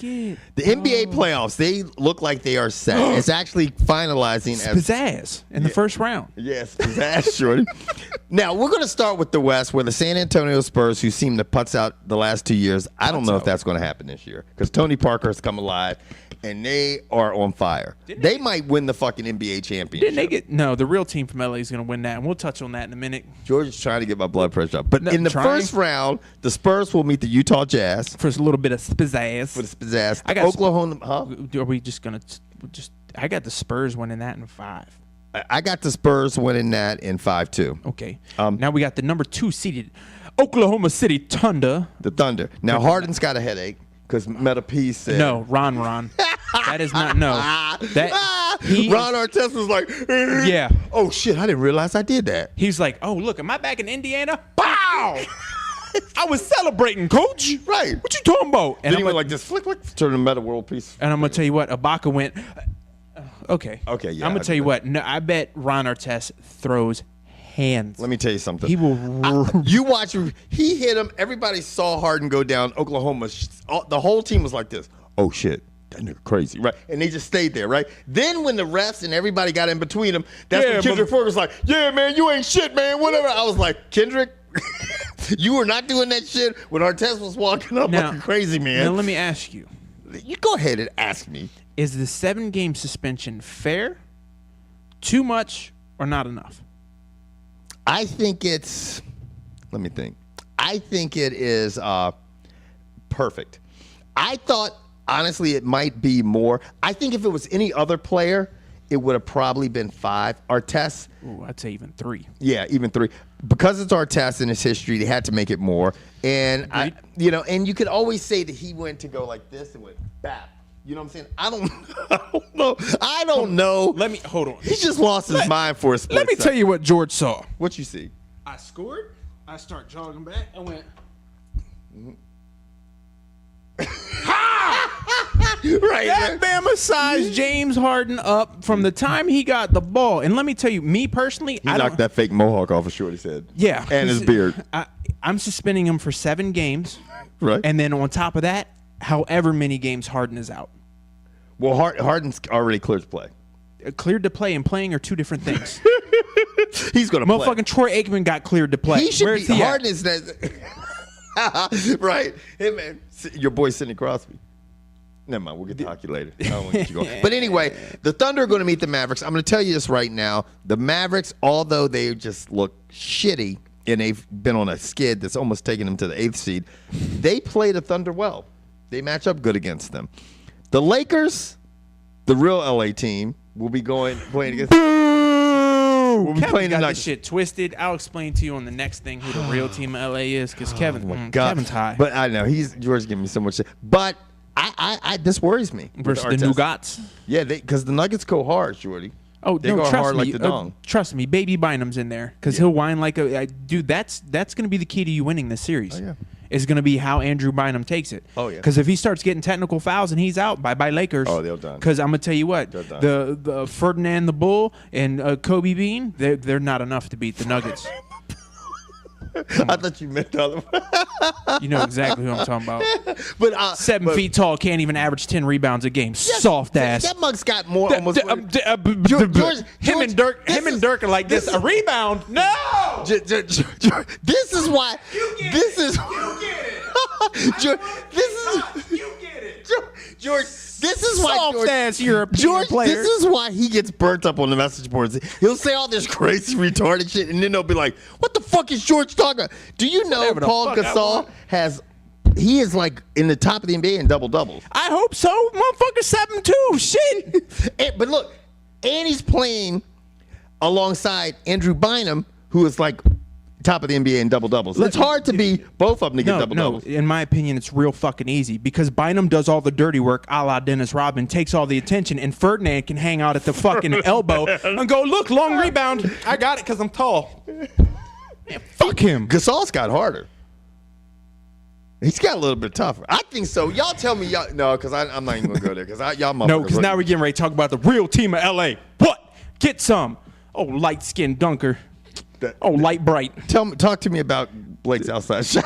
it. The NBA playoffs, they look like they are set. It's actually finalizing Pizzazz in the first round. Yes, pizzazz, shorty. Now, we're going to start with the West, where the San Antonio Spurs, who seem to putz out the last 2 years, I don't know if that's going to happen this year, because Tony Parker has come alive, and they are on fire. They might win the fucking NBA championship. Didn't they get... No, the real team from LA is going to win that, and we'll touch on that in a minute. George is trying to get my blood pressure up. But in the first round, the Spurs will meet the Utah Jazz. For a little bit of pizzazz. For the pizzazz. I got Oklahoma... Huh? Are we just going to... I got the Spurs winning that in 5. I got the Spurs winning that in 5-2. Okay. Now we got the number 2 seeded Oklahoma City Thunder. The Thunder. Now, Harden's got a headache because Meta P said... No, Ron. That is not... No. Ron Artest was like... Yeah. Oh, shit, I didn't realize I did that. He's like, oh, look, am I back in Indiana? Bow! I was celebrating, coach. Right. What you talking about? And then he went like this, flick, turn the Meta World Peace. And I'm going to tell you what, Ibaka went... Okay. Okay, yeah. I'm going to tell you what. No, I bet Ron Artest throws hands. Let me tell you something. He will... You watch him. He hit him. Everybody saw Harden go down. Oklahoma, the whole team was like this. Oh, shit. That nigga crazy, right? And they just stayed there, right? Then when the refs and everybody got in between them, that's when Kendrick Ford was like, yeah, man, you ain't shit, man, whatever. I was like, Kendrick, you were not doing that shit when Artest was walking up like a crazy man. Now, let me ask you. You go ahead and ask me. Is the 7-game suspension fair, too much, or not enough? I think it's, let me think. I think it is perfect. I thought, honestly, it might be more. I think if it was any other player, it would have probably been 5. Artest. Ooh, I'd say even 3. Yeah, even 3. Because it's Artest in his history, they had to make it more. And, and you could always say that he went to go like this and went bap. You know what I'm saying? I don't know. Let me, hold on. He just lost his mind for a split Let me tell you what George saw. What you see? I scored. I start jogging back. I went. Right. That Bama sized James Harden up from the time he got the ball. And let me tell you, me personally, I knocked that fake mohawk off of Shorty's head. Yeah. And his beard. I'm suspending him for 7 games. Right. And then on top of that, however many games Harden is out. Well, Harden's already cleared to play. Cleared to play and playing are 2 different things. He's going to play. Motherfucking Troy Aikman got cleared to play. He should Where's be. he Harden is that. Right. Hey, man. Your boy, Sidney Crosby. Never mind. We'll get to hockey later. I don't want to get you going. But anyway, the Thunder are going to meet the Mavericks. I'm going to tell you this right now. The Mavericks, although they just look shitty, and they've been on a skid that's almost taken them to the 8th seed, they play the Thunder well. They match up good against them. The Lakers, the real LA team, will be playing against. We'll be playing got this shit twisted. I'll explain to you on the next thing who the real team of LA is, because Kevin's high. But I know George giving me so much shit. But this worries me versus the Nuggets. Yeah, because the Nuggets go hard, Shorty. Oh, they go hard like the dong. Trust me, Baby Bynum's in there because he'll whine like a dude. That's going to be the key to you winning this series. Oh, yeah. Is going to be how Andrew Bynum takes it. Oh, yeah. Because if he starts getting technical fouls and he's out, bye-bye Lakers. Oh, they're done. Because I'm going to tell you what, the Ferdinand the Bull and Kobe Bean, they're not enough to beat the Nuggets. I thought you meant the other one. You know exactly who I'm talking about. But 7 feet tall, can't even average 10 rebounds a game. Soft ass. That mug's got more. Almost. George, him and Dirk are like this. A rebound? No. This is why. You get this it. is. You get it. You get it. George. This is why soft-ass European George. players. This is why he gets burnt up on the message boards. He'll say all this crazy retarded shit, and then they'll be like, "What the fuck is George talking about?" Do you know Paul Gasol has? He is like in the top of the NBA in double doubles. I hope so, motherfucker. 7-2. Shit. But look, and he's playing alongside Andrew Bynum, who is like top of the NBA in double doubles. It's hard to be both of them to get double doubles. In my opinion, it's real fucking easy because Bynum does all the dirty work, a la Dennis Rodman, takes all the attention, and Ferdinand can hang out at the fucking elbow and go, "Look, long rebound. I got it because I'm tall." Man, fuck him. Gasol's got harder. He's got a little bit tougher. I think so. Y'all tell me, no, because I'm not even gonna go there because y'all motherfuckers. No, because now we're getting ready to talk about the real team of LA. What? Get some. Oh, light skinned dunker. Light bright. Talk to me about Blake's outside shot.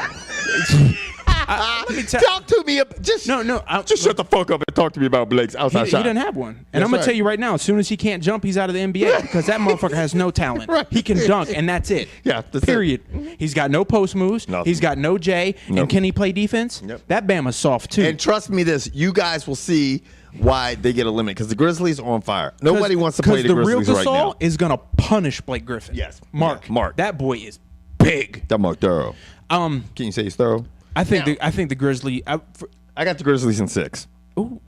Let me tell. Talk to me. Just shut the fuck up and talk to me about Blake's outside He shot. doesn't have one. And That's I'm going right. to tell you right now, as soon as he can't jump, he's out of the NBA because that motherfucker has no talent. Right. He can dunk, and that's it. Yeah, that's period. He's got no post moves. Nothing. He's got no J. Nope. And can he play defense? Yep. That Bama's soft, too. And trust me this, you guys will see why they get eliminated because the Grizzlies are on fire. Nobody wants to play the Grizzlies real right now. Gasol is going to punish Blake Griffin. Yes. Mark. Yeah, Mark. That boy is big. That Mark thorough. Can you say he's thorough? I think the Grizzlies. I got the Grizzlies in 6. Ooh.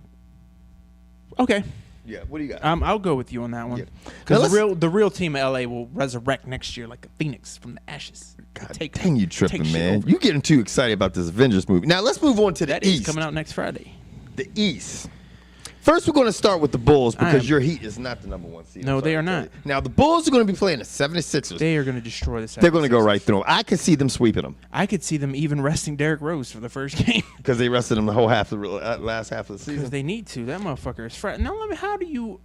Okay. Yeah. What do you got? I'll go with you on that one. Yeah. Because the real team of LA will resurrect next year like a phoenix from the ashes. God dang, you tripping, man. You getting too excited about this Avengers movie. Now let's move on to the East. Is coming out next Friday. The East. First, we're going to start with the Bulls because your Heat is not the #1 seed. No, they are not. Now, the Bulls are going to be playing the 76ers. They are going to destroy the 76ers. They're going to go right through them. I could see them sweeping them. I could see them even resting Derrick Rose for the first game. Because they rested him the whole last half of the season. Because they need to. That motherfucker is fresh. Now, how do you...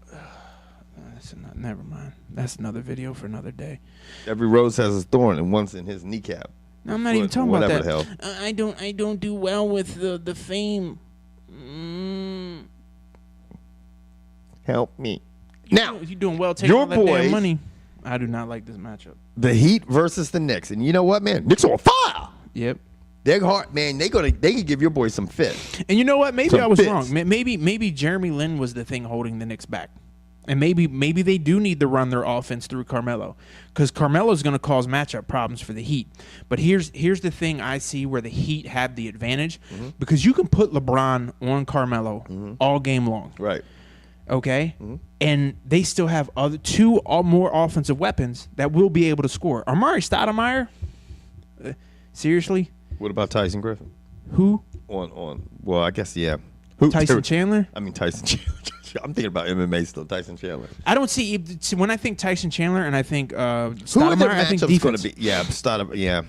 never mind. That's another video for another day. Every rose has a thorn, and one's in his kneecap. No, I'm not even talking about that. The hell. I don't do well with the fame. Help me. Now, you're doing well taking your all that damn boys, money. I do not like this matchup. The Heat versus the Knicks. And you know what, man? Knicks are on fire. Yep. They're hard, man. They could give your boys some fit. And you know what? Maybe Some I was fits. wrong. Maybe Jeremy Lin was the thing holding the Knicks back. And maybe they do need to run their offense through Carmelo, because Carmelo's going to cause matchup problems for the Heat. But here's the thing I see where the Heat have the advantage, because you can put LeBron on Carmelo all game long. Right. Okay? And they still have two or more offensive weapons that will be able to score. Amari Stoudemire? Seriously? What about Tyson Griffin? Who? Well, I guess, yeah. Who? Tyson Chandler? I mean, Tyson Chandler. I'm thinking about MMA still, Tyson Chandler. I don't see when I think Tyson Chandler and I think Who are their Stoudemire, I think matchups going defense. to be? Yeah, Stoudemire, yeah.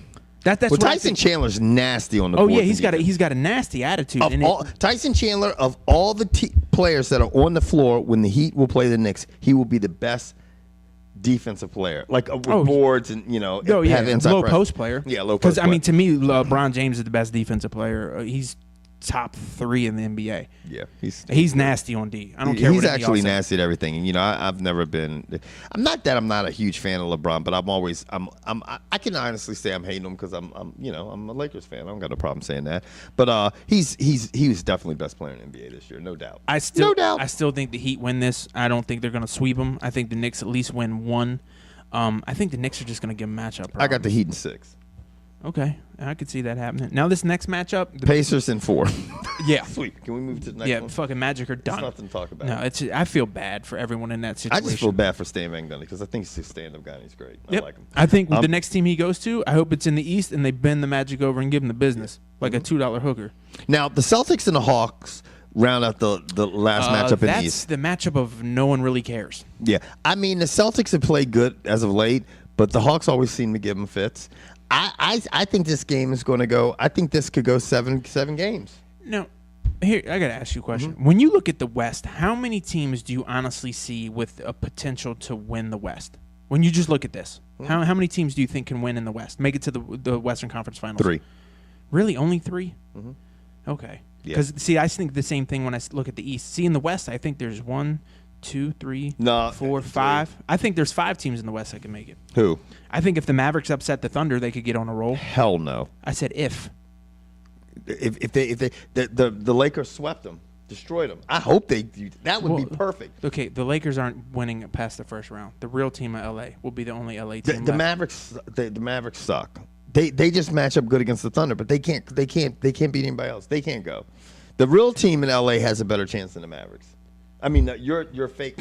That's Well, what I Tyson think. Chandler's nasty on the Oh boards yeah, and he's got a nasty attitude. Of all, Tyson Chandler, of all the players that are on the floor when the Heat will play the Knicks, he will be the best defensive player, like with boards and have inside low press. post player. Yeah, low post. Because I mean, to me, LeBron James is the best defensive player. He's top 3 in the NBA. Yeah, he's nasty on D. I don't care. He's what actually y'all say. nasty at everything. And I've never been. I'm not a huge fan of LeBron, but I can honestly say I'm hating him because I'm a Lakers fan. I don't got no problem saying that. But he was definitely best player in the NBA this year, no doubt. I still think the Heat win this. I don't think they're going to sweep them. I think the Knicks at least win 1. I think the Knicks are just going to give them matchup problems. I got the Heat in 6. Okay, I could see that happening. Now this next matchup, the Pacers in 4. Yeah, Sweet. Can we move to the next one? Yeah, fucking Magic are done. There's nothing to talk about. No, I feel bad for everyone in that situation. I just feel bad for Stan Van Gundy because I think he's a stand-up guy and he's great. Yep. I like him. I think the next team he goes to, I hope it's in the East and they bend the Magic over and give him the business like a $2 hooker. Now the Celtics and the Hawks round out the last matchup in the East. That's the matchup of no one really cares. Yeah, I mean the Celtics have played good as of late, but the Hawks always seem to give them fits. I think this game is going to go. I think this could go seven games. Now, here I got to ask you a question. When you look at the West, how many teams do you honestly see with a potential to win the West? When you just look at this, how many teams do you think can win in the West? Make it to the Western Conference Finals? 3. Really, only 3? Okay. Because see, I think the same thing when I look at the East. See, in the West, I think there's 1, 2, 3, 4, 5. I think there's 5 teams in the West that can make it. Who? I think if the Mavericks upset the Thunder, they could get on a roll. Hell no. I said if. If the Lakers swept them, destroyed them. I hope they do. That would be perfect. Okay, the Lakers aren't winning past the first round. The real team of LA will be the only LA team. The Mavericks. The Mavericks suck. They just match up good against the Thunder, but they can't beat anybody else. They can't go. The real team in LA has a better chance than the Mavericks. I mean, you're fake.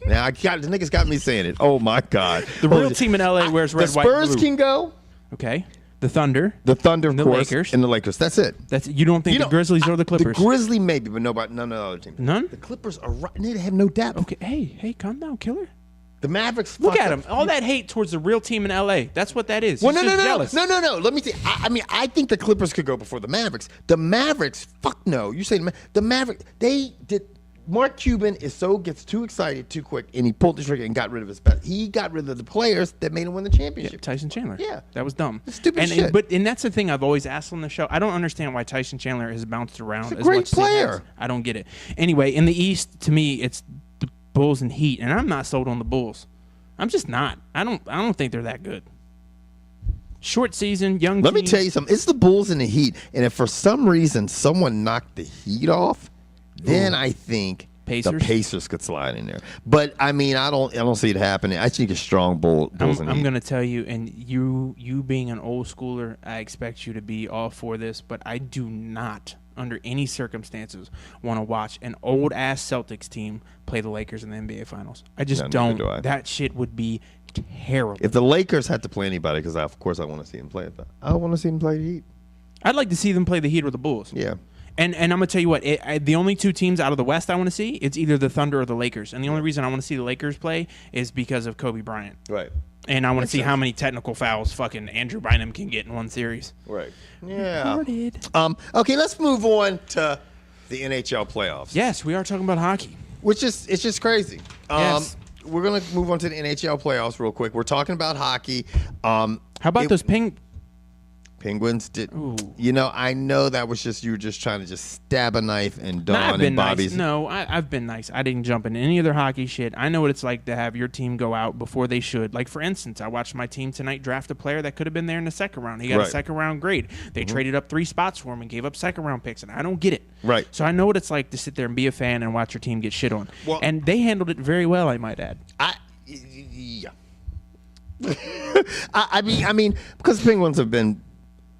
Now the niggas got me saying it. Oh my God. The real team in LA wears red, white, blue. The Spurs can go. Okay. The Thunder. The Thunder, of the course, Lakers. and the Lakers. That's it. You don't think the Grizzlies or the Clippers? The Grizzlies maybe, but none of the other teams. None? The Clippers are right. They have no depth. Okay. Hey, calm down, killer. The Mavericks. Look at them. All that hate towards the real team in LA. That's what that is. Well, He's just jealous. no. Let me see. I think the Clippers could go before the Mavericks. The Mavericks, fuck no. You say the Mavericks. Mark Cuban gets too excited too quick, and he pulled the trigger and got rid of his best. He got rid of the players that made him win the championship. Tyson Chandler. Yeah. That was dumb. Stupid shit. But that's the thing I've always asked on the show. I don't understand why Tyson Chandler has bounced around He's a as great much as he player. has. I don't get it. Anyway, in the East, to me, it's the Bulls and Heat, and I'm not sold on the Bulls. I'm just not. I don't think they're that good. Short season, young team. Let me tell you something. It's the Bulls and the Heat, and if for some reason someone knocked the Heat off, then I think the Pacers could slide in there. But I mean, I don't see it happening. I think it's strong Bulls and Heat. I'm going to tell you, and you being an old schooler, I expect you to be all for this, but I do not, under any circumstances, want to watch an old ass Celtics team play the Lakers in the NBA Finals. I just don't. That shit would be terrible. If the Lakers had to play anybody, because of course I want to see them play it, I want to see them play the Heat. I'd like to see them play the Heat or the Bulls. Yeah. And I'm gonna tell you what, the only two teams out of the West I want to see, it's either the Thunder or the Lakers. And the only reason I want to see the Lakers play is because of Kobe Bryant. Right. And I want to see how many technical fouls fucking Andrew Bynum can get in one series. Right. Yeah. Okay, let's move on to the NHL playoffs. Yes, we are talking about hockey. It's just crazy. Yes. We're gonna move on to the NHL playoffs real quick. We're talking about hockey. How about those Penguins did. Ooh. You know, I know that was just you were just trying to just stab a knife in Dawn and Bobby's. Nice. No, I've been nice. I didn't jump into any of their hockey shit. I know what it's like to have your team go out before they should. Like, for instance, I watched my team tonight draft a player that could have been there in the second round. He got a second round grade. They traded up 3 spots for him and gave up second round picks, and I don't get it. Right. So I know what it's like to sit there and be a fan and watch your team get shit on. Well, and they handled it very well, I might add. Yeah. I mean, because the Penguins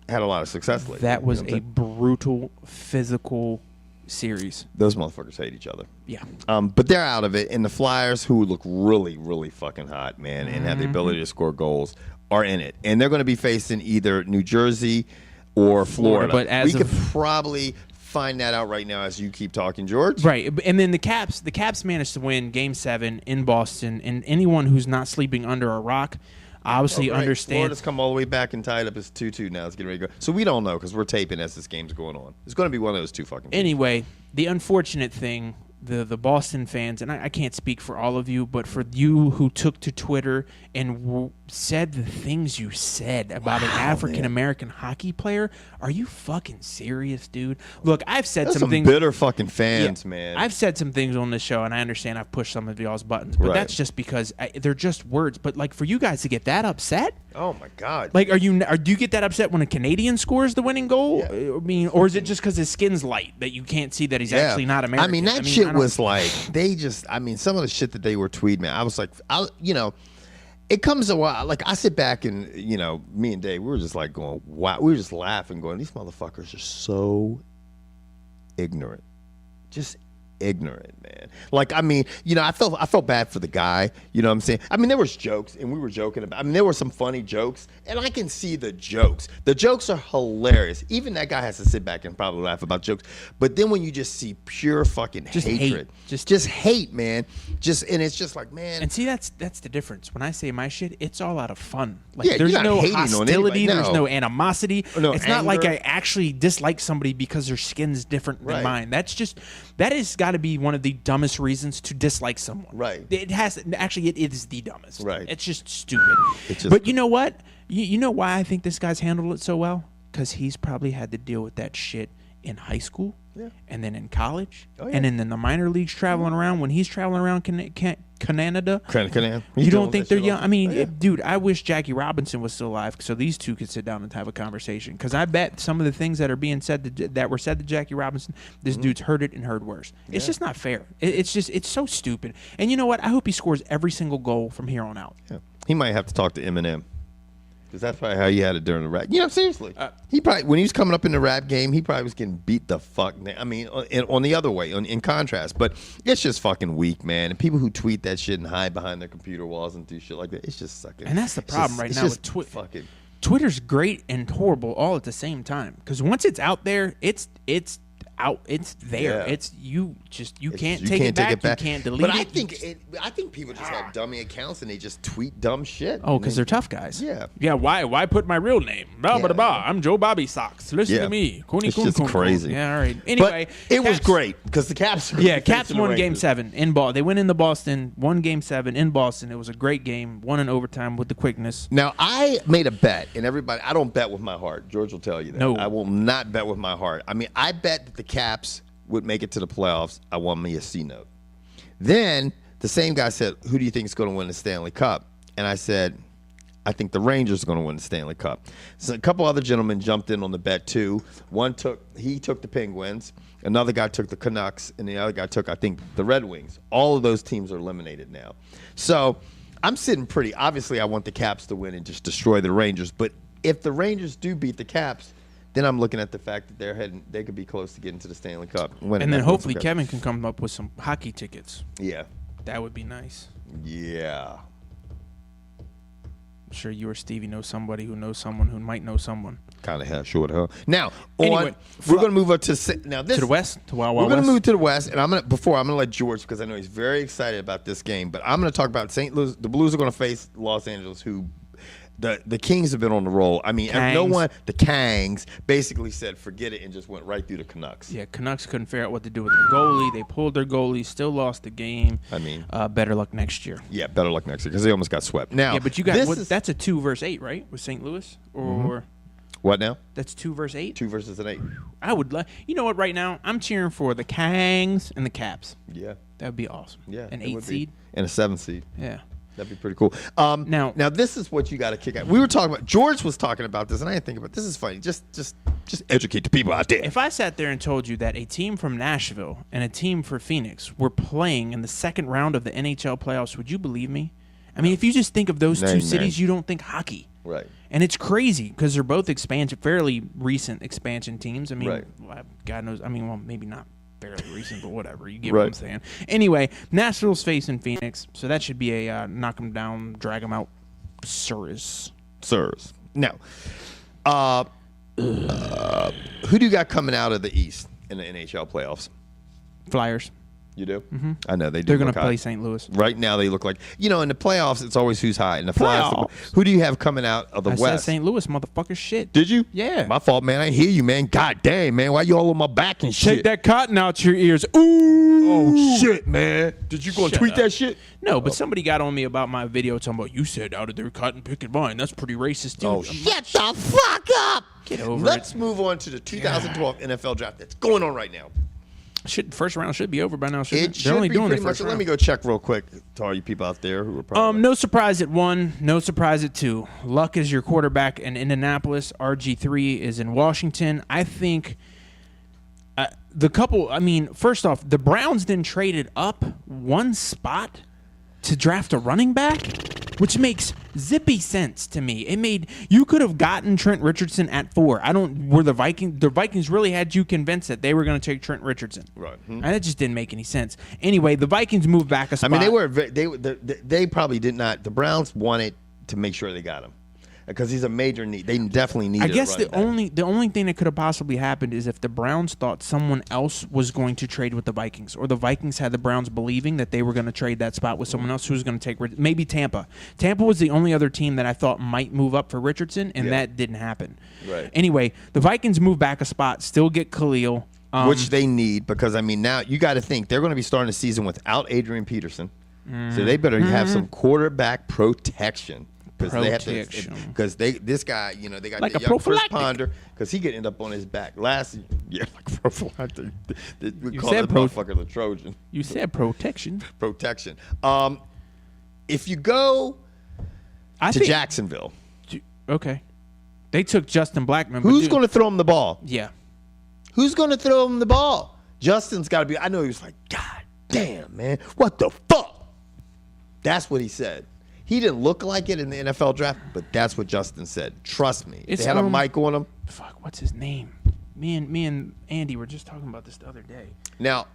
had a lot of success lately. That was a brutal, physical series. Those motherfuckers hate each other. Yeah. But they're out of it, and the Flyers, who look really, really fucking hot, man, and have the ability to score goals, are in it. And they're going to be facing either New Jersey or Florida. But we could probably find that out right now as you keep talking, George. Right. And then the Caps managed to win Game 7 in Boston, and anyone who's not sleeping under a rock obviously understands. Florida's come all the way back and tied up as 2-2 now. It's getting ready to go. So we don't know because we're taping as this game's going on. It's going to be one of those two fucking games. Anyway, the unfortunate thing, the Boston fans, and I can't speak for all of you, but for you who took to Twitter and said the things you said about an African-American hockey player, are you fucking serious, dude? Look, I've said some things. Bitter fucking fans, man. I've said some things on this show, and I understand I've pushed some of y'all's buttons, but that's just because they're just words. But like for you guys to get that upset, oh my god! Like, do you get that upset when a Canadian scores the winning goal? Yeah. I mean, or is it just because his skin's light that you can't see that he's actually not American? I mean, that shit was like some of the shit that they were tweeting, man. I was like, it comes a while. Like I sit back and me and Dave, we were just like going, wow. We were just laughing, going, these motherfuckers are so ignorant, just ignorant, man. Like, I mean, I felt bad for the guy. You know what I'm saying? I mean, there was jokes, and we were joking about. I mean, there were some funny jokes, and I can see the jokes. The jokes are hilarious. Even that guy has to sit back and probably laugh about jokes. But then when you just see pure fucking hatred, just hate, man. And it's just like, man. And see, that's the difference. When I say my shit, it's all out of fun. Like, there's no hostility, there's no animosity. It's not like I actually dislike somebody because their skin's different than mine. That has got to be one of the dumbest reasons to dislike someone. Right. It is the dumbest. Right. It's just stupid. But you know what? You know why I think this guy's handled it so well? Because he's probably had to deal with that shit in high school, and then in college, and then in the minor leagues traveling around. When he's traveling around Canada, you don't think they're young? I mean, dude, I wish Jackie Robinson was still alive so these two could sit down and have a conversation. Because I bet some of the things that are being said that were said to Jackie Robinson, this dude's heard it and heard worse. It's just not fair. It's so stupid. And you know what? I hope he scores every single goal from here on out. Yeah. He might have to talk to Eminem. Because that's probably how he had it during the rap. Seriously. He probably, when he was coming up in the rap game, he probably was getting beat the fuck. I mean, on the other way, in contrast. But it's just fucking weak, man. And people who tweet that shit and hide behind their computer walls and do shit like that, it's just sucking. And that's the problem right now with Twitter. Twitter's great and horrible all at the same time. Because once it's out there, out. It's there. Yeah. It's you can't take it back. You can't delete but it. I think people just have dummy accounts and they just tweet dumb shit. Oh, because they're tough guys. Yeah. Yeah. Why put my real name? Blah, blah, blah. I'm Joe Bobby Socks. Listen to me. It's just crazy. Yeah. All right. Anyway, but it was great because the Caps. Caps won Game 7 in Boston. They went into Boston, won Game 7 in Boston. It was a great game. Won in overtime with the quickness. Now I made a bet, and I don't bet with my heart. George will tell you that. No. I will not bet with my heart. I mean, I bet that the Caps would make it to the playoffs. I won me a C note. Then the same guy said, "Who do you think is going to win the Stanley Cup?" And I said, "I think the Rangers are going to win the Stanley Cup." So a couple other gentlemen jumped in on the bet too. One took the Penguins. Another guy took the Canucks, and the other guy took, I think, the Red Wings. All of those teams are eliminated now. So I'm sitting pretty. Obviously, I want the Caps to win and just destroy the Rangers. But if the Rangers do beat the Caps, then I'm looking at the fact that they could be close to getting to the Stanley Cup. And then hopefully Kevin can come up with some hockey tickets. Yeah. That would be nice. Yeah. I'm sure you or Stevie know somebody who knows someone who might know someone. Kind of have short, huh? Now, anyway, we're going to move up to the West, to Wild We're Wild going to West. move to the West, and I'm going to let George, because I know he's very excited about this game. But I'm going to talk about St. Louis. The Blues are going to face Los Angeles, who the Kings have been on the roll. I mean, the Kangs basically said forget it and just went right through the Canucks. Yeah, Canucks couldn't figure out what to do with their goalie. They pulled their goalie, still lost the game. I mean, better luck next year. Yeah, better luck next year because they almost got swept. Now, yeah, but you got that's a 2 versus 8, right? With St. Louis or what now? That's 2 versus 8. 2 versus an 8. I would like. You know what? Right now, I'm cheering for the Kangs and the Caps. Yeah, that would be awesome. Yeah, an 8 seed and a 7 seed. Yeah. That'd be pretty cool. Now this is what you got to kick out. We were talking about. George was talking about this, and I didn't think about this. Is funny. Just educate the people out there. If I sat there and told you that a team from Nashville and a team for Phoenix were playing in the second round of the NHL playoffs, would you believe me? I mean, if you just think of those two cities, you don't think hockey. Right. And it's crazy because they're both fairly recent expansion teams. I mean, God knows. I mean, well, maybe not fairly recent, but whatever. You get what I'm saying. Anyway, Nashville's facing Phoenix, so that should be a knock them down, drag them out, sirs. Now, who do you got coming out of the East in the NHL playoffs? Flyers. You do? Mm-hmm. I know they do. They're going to play St. Louis. Right now they look like, in the playoffs, it's always who's high. In the playoffs, who do you have coming out of the West? I said St. Louis, motherfucker, shit. Did you? Yeah. My fault, man. I hear you, man. God damn, man. Why you all on my back and shit? Take that cotton out your ears. Ooh. Oh, shit, man. Did you go and tweet that shit? No, but somebody got on me about my video talking about, you said out of their cotton picket vine. That's pretty racist, dude. Oh, shut the fuck up. Get over Let's move on to the 2012 NFL draft that's going on right now. First round should be over by now. They're only doing pretty much. Let me go check real quick to all you people out there who are probably no surprise at 1, no surprise at 2. Luck is your quarterback in Indianapolis. RG3 is in Washington. I think first off, the Browns then traded up 1 spot to draft a running back, which makes zippy sense to me. You could have gotten Trent Richardson at 4. The Vikings really had you convinced that they were going to take Trent Richardson. Right. And that just didn't make any sense. Anyway, the Vikings moved back a spot. I mean, they probably did not. The Browns wanted to make sure they got him because he's a major need. They definitely need. I guess the only thing that could have possibly happened is if the Browns thought someone else was going to trade with the Vikings, or the Vikings had the Browns believing that they were going to trade that spot with someone else who was going to take maybe Tampa. Tampa was the only other team that I thought might move up for Richardson, and that didn't happen. Right. Anyway, the Vikings move back a spot, still get Khalil, which they need because now you got to think they're going to be starting the season without Adrian Peterson, so they better have some quarterback protection. Because this guy, they got like the a young first prophylactic ponder because he could end up on his back last year like prophylactic. We call said that motherfucker the Trojan. You said protection. Protection. If you go to Jacksonville, okay, they took Justin Blackmon. Who's going to throw him the ball? Yeah, who's going to throw him the ball? Justin's got to be. I know he was like, God damn, man, what the fuck? That's what he said. He didn't look like it in the NFL draft, but that's what Justin said. Trust me. They had a mic on him. Fuck, what's his name? Me and Andy were just talking about this the other day. Now,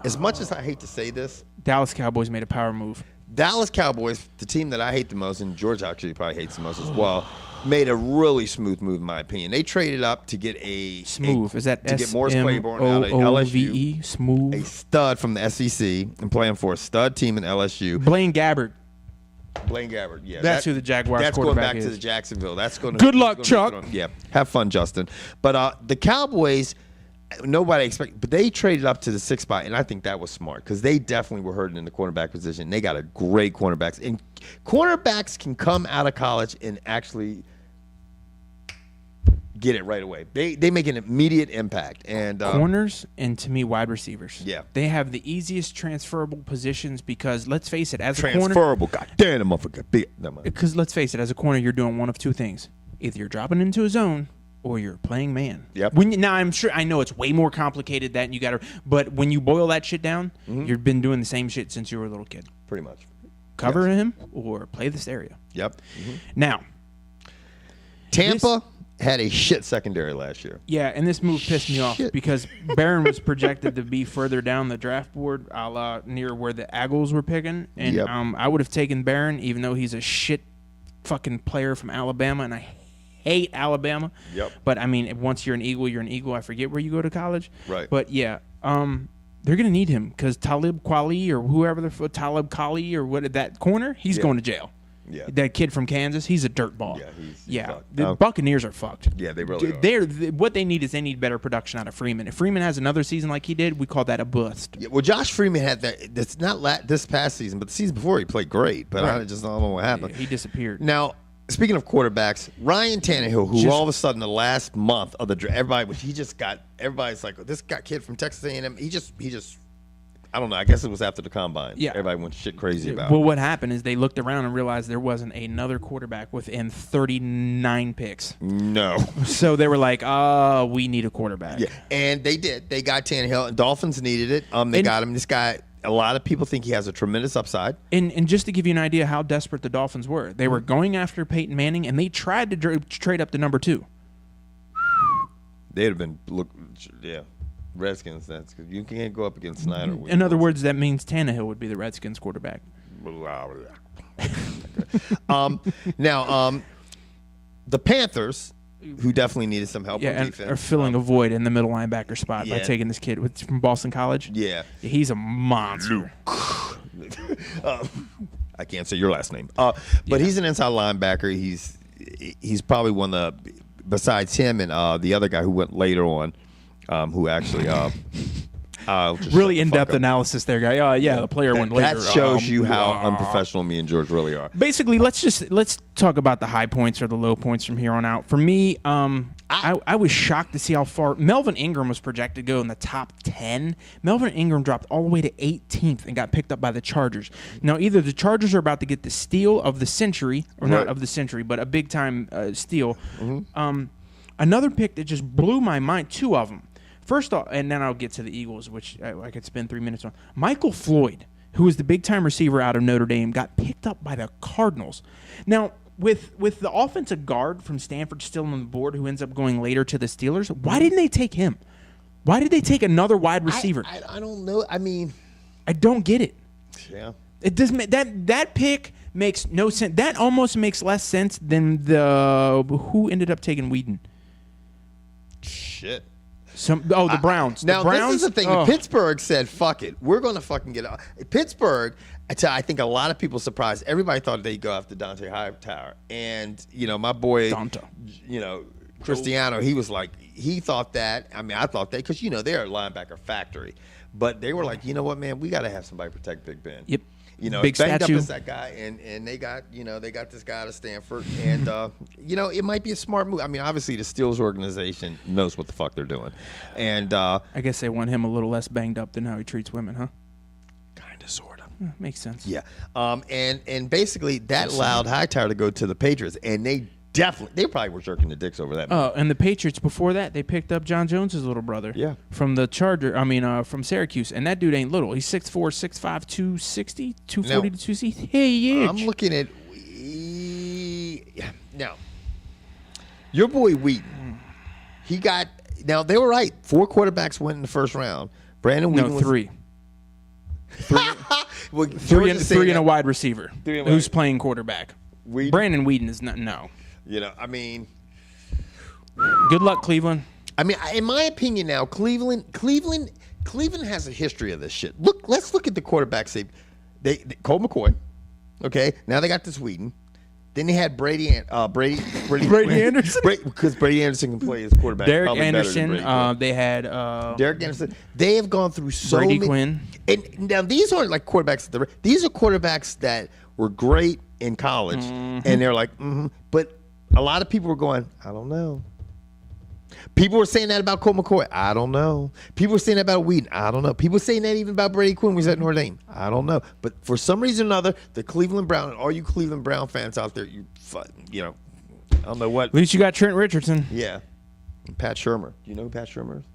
as much as I hate to say this, Dallas Cowboys made a power move. Dallas Cowboys, the team that I hate the most, and George actually probably hates the most as well, made a really smooth move, in my opinion. They traded up to get a Smooth. Is that to get Morris Claiborne out of LSU, Smooth. a stud from the SEC, and playing for a stud team in LSU. Blaine Gabbert. Blaine Gabbert, yeah, That's who the Jaguars That's going quarterback back to is. the Jacksonville. That's going. Good luck, Chuck. Yeah, have fun, Justin. But the Cowboys, nobody expected, but they traded up to the 6th spot, and I think that was smart because they definitely were hurting in the cornerback position. They got a great cornerbacks, and cornerbacks can come out of college and actually get it right away. They make an immediate impact. And corners and, to me, wide receivers. Yeah. They have the easiest transferable positions because, let's face it, as a corner. Transferable. God damn, the motherfucker. Because let's face it, as a corner, you're doing one of two things. Either you're dropping into a zone or you're playing man. Yep. Now, I know it's way more complicated than you got to, but when you boil that shit down, you've been doing the same shit since you were a little kid. Pretty much. Cover him or play this area. Yep. Now, Tampa had a shit secondary last year. Yeah, and this move pissed me off because Barron was projected to be further down the draft board, a la near where the Eagles were picking, and I would have taken Barron, even though he's a shit fucking player from Alabama, and I hate Alabama. Yep. But I mean, once you're an Eagle, you're an Eagle. I forget where you go to college. Right. But yeah, they're gonna need him because Talib Kweli or whoever Talib Kweli or what that corner, he's going to jail. Yeah. That kid from Kansas, he's a dirtball. Yeah, he's the Buccaneers are fucked. Yeah, they really are. What they need is they need better production out of Freeman. If Freeman has another season like he did, we call that a bust. Yeah, well, Josh Freeman had that. That's not this past season, but the season before he played great. But I just don't know what happened. Yeah, he disappeared. Now, speaking of quarterbacks, Ryan Tannehill, who all of a sudden the last month of the draft, everybody's like, this kid from Texas A&M. He just. I don't know. I guess it was after the combine. Yeah. Everybody went shit crazy about Well, it. what happened is they looked around and realized there wasn't another quarterback within 39 picks. No. So they were like, we need a quarterback. Yeah, and they did. They got Tannehill, and Dolphins needed it. They got him. This guy, a lot of people think he has a tremendous upside. And just to give you an idea how desperate the Dolphins were, they were going after Peyton Manning, and they tried to trade up to number 2. They'd have been, Redskins, that's good. You can't go up against Snyder. In other words, that means Tannehill would be the Redskins quarterback. Now, the Panthers, who definitely needed some help on defense, are filling a void in the middle linebacker spot by taking this kid from Boston College. Yeah. He's a monster. I can't say your last name. But he's an inside linebacker. He's probably one of the, besides him and the other guy who went later on, who actually really in-depth analysis there, guy. The player went later. That shows you how unprofessional me and George really are. Basically, let's talk about the high points or the low points from here on out. For me, I was shocked to see how far Melvin Ingram was projected to go in the top 10. Melvin Ingram dropped all the way to 18th and got picked up by the Chargers. Now, either the Chargers are about to get the steal of the century, or not of the century, but a big-time steal. Another pick that just blew my mind, 2 of them. First off, and then I'll get to the Eagles, which I could spend 3 minutes on. Michael Floyd, who is the big-time receiver out of Notre Dame, got picked up by the Cardinals. Now, with the offensive guard from Stanford still on the board, who ends up going later to the Steelers, why didn't they take him? Why did they take another wide receiver? I don't know. I mean, I don't get it. Yeah. It doesn't. That pick makes no sense. That almost makes less sense than who ended up taking Whedon. Shit. The Browns. Now, the Browns, this is the thing. Pittsburgh said, fuck it. We're going to fucking get out. Pittsburgh, I think a lot of people surprised. Everybody thought they'd go after Dante Hightower. And, my boy, Cristiano, he was like, he thought that. I mean, I thought that because, they're a linebacker factory. But they were like, you know what, man? We got to have somebody protect Big Ben. Yep. Big banged up as that guy, and they got this guy out of Stanford, and it might be a smart move. I mean, obviously the Steelers organization knows what the fuck they're doing, and I guess they want him a little less banged up than how he treats women, huh? Kind of, sort of. Makes sense. Yeah. And basically that allowed Hightower to go to the Patriots, and they probably were jerking the dicks over that. Oh, and the Patriots before that, they picked up John Jones's little brother. Yeah. From the from Syracuse, and that dude ain't little. He's 6'4", 6'5", 260, 240 to 260. Hey, I'm looking at now. Your boy Wheaton, he got. Now they were right. 4 quarterbacks went in the first round. Brandon Wheaton was 3. Well, three and a wide receiver who's playing quarterback. Brandon Whedon is not. No. You know, I mean, Good luck, Cleveland. in my opinion, now Cleveland has a history of this shit. Let's look at the quarterbacks. They Colt McCoy. Okay, now they got this Whedon. Then they had Brady Anderson? Because Brady Anderson can play as quarterback. Derek probably better than Anderson. Brady Quinn. They had Derek Anderson. They have gone through so Brady many. Quinn. And now these aren't like quarterbacks. These are quarterbacks that were great in college, and they're like, but a lot of people were going, I don't know. People were saying that about Colt McCoy. I don't know. People were saying that about Whedon. I don't know. People were saying that even about Brady Quinn was at Notre Dame. I don't know. But for some reason or another, the Cleveland Brown, and all you Cleveland Brown fans out there, you know, I don't know what. At least you got Trent Richardson. Yeah. And Pat Shurmur. Do you know who Pat Shurmur is?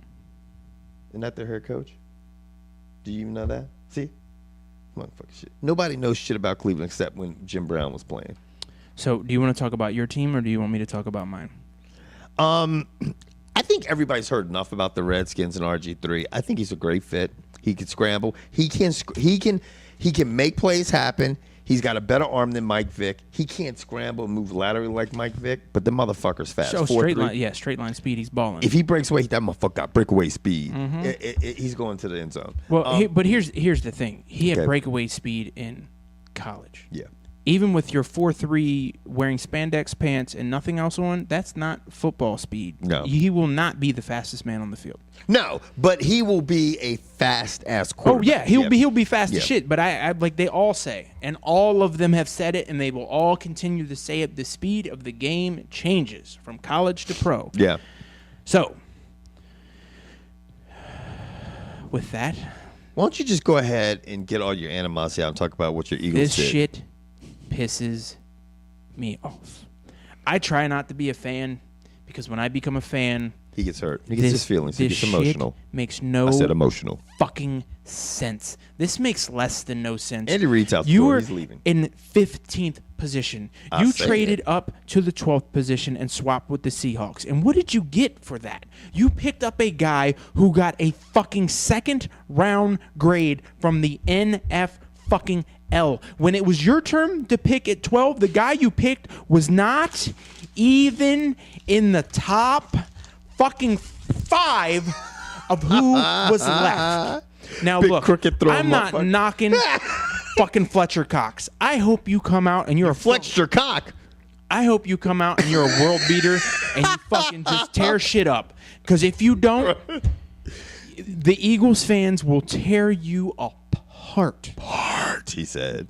Isn't that their head coach? Do you even know that? See? Motherfucking shit. Nobody knows shit about Cleveland except when Jim Brown was playing. So, do you want to talk about your team, or do you want me to talk about mine? I think everybody's heard enough about the Redskins and RG3. I think he's a great fit. He can scramble. He can make plays happen. He's got a better arm than Mike Vick. He can't scramble and move laterally like Mike Vick, but the motherfucker's fast. So straight line, straight line speed. He's balling. If he breaks away, that motherfucker got breakaway speed. He's going to the end zone. Well, but here's the thing. He had Okay. breakaway speed in college. Yeah. Even with your 4.3 wearing spandex pants and nothing else on, that's not football speed. No. He will not be the fastest man on the field. No, but he will be a fast ass Oh quarterback. yeah, he'll be fast Yeah. as shit. But I like they all say, and all of them have said it, and they will all continue to say it. The speed of the game changes from college to pro. Yeah. So, with that, Why don't you just go ahead and get all your animosity out and talk about what your Eagles this did? shit pisses me off. I try not to be a fan because when I become a fan, He gets hurt. He gets his feelings. He this gets emotional. shit makes no I said emotional. fucking sense. This makes less than no sense. Andy Reid's out the You door. were He's leaving. in 15th position. I You say traded it. up to the 12th position and swapped with the Seahawks. And what did you get for that? You picked up a guy who got a fucking second round grade from the NF fucking L. When it was your turn to pick at 12, the guy you picked was not even in the top fucking 5 of who was left. Now Big look, crooked throwing I'm not motherfucker. knocking fucking Fletcher Cox. I hope you come out and you're a Flexed your cock. I hope you come out and you're a world beater and you fucking just tear shit up. Because if you don't, the Eagles fans will tear you apart. He said.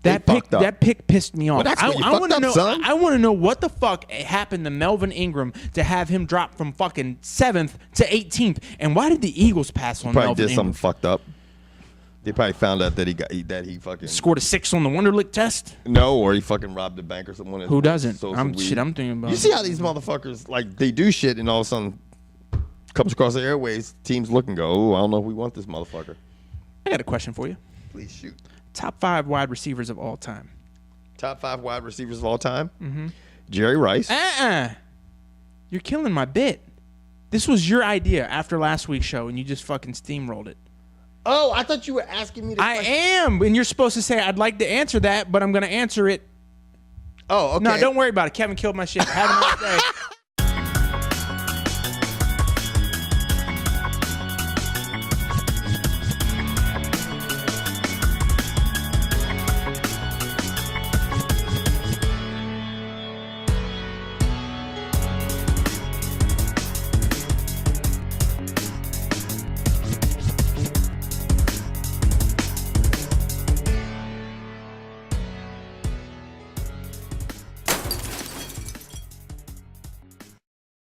That They pick, fucked up. that pick pissed me off. Well, that's what you I fucked wanna up, know. son. I want to know what the fuck happened to Melvin Ingram to have him drop from fucking 7th to 18th, and why did the Eagles pass on Probably Melvin did Ingram? something fucked up. They probably found out that he fucking Scored a 6 on the Wonderlic test. no, or he fucking robbed a bank or something. Who doesn't? Sold I'm some weed. I'm thinking about. You see how these motherfuckers like they do shit and all of a sudden comes across the airways, teams look and go, oh, I don't know if we want this motherfucker. I got a question for you. Please shoot. Top 5 wide receivers of all time. Top 5 wide receivers of all time. Mm-hmm. Jerry Rice. You're killing my bit. This was your idea after last week's show, and you just fucking steamrolled it. Oh, I thought you were asking me to I am, and you're supposed to say, I'd like to answer that, but I'm going to answer it. Oh, okay. No, don't worry about it. Kevin killed my shit. Have a nice day.